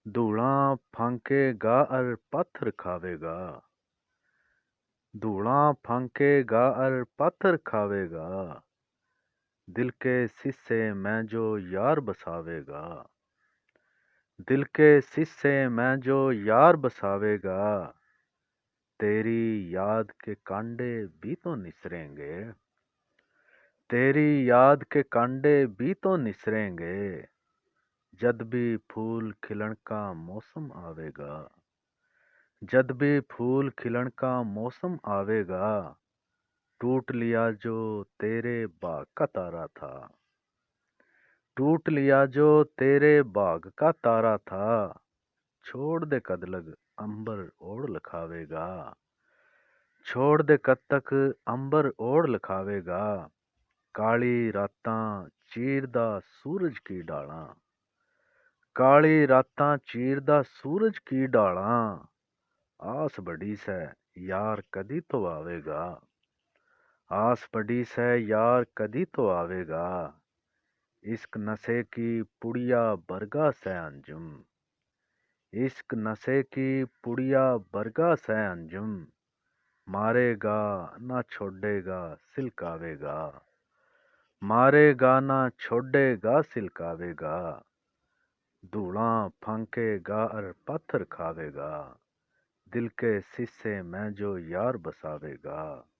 धूळां फांकेगा और पत्थर खावेगा। धूळां फांकेगा और पत्थर खावेगा। दिल के शीशे में जो यार बसावेगा। दिल के शीशे में जो यार बसावेगा। तेरी याद के कांडे भी तो निसरेंगे। तेरी याद के कांडे भी तो निसरेंगे। जद भी फूल खिलन का मौसम आवेगा। जद भी फूल खिलन का मौसम आवेगा। टूट लिया जो तेरे बाग का तारा था। टूट लिया जो तेरे बाग का तारा था। छोड़ दे कद लग अंबर ओढ़ लखावेगा। छोड़ दे कद तक अंबर ओढ़ लखावेगा। काली रातां चीरदा सूरज की डालां। काली रातां चीरदा सूरज की डालां। आस बड़ी सै यार कदी तो आवेगा। आस बड़ी सै यार कदी तो आवेगा। इश्क नशे की पुड़िया बरगा सै अंजुम। इश्क नशे की पुड़िया बरगा सै अंजुम। मारेगा ना छोड़ेगा सिलकावेगा। मारेगा ना छोड़ेगा सिलकावेगा। धूळां फांकेगा और पत्थर खावेगा। दिल के शीशे में जो यार बसावेगा।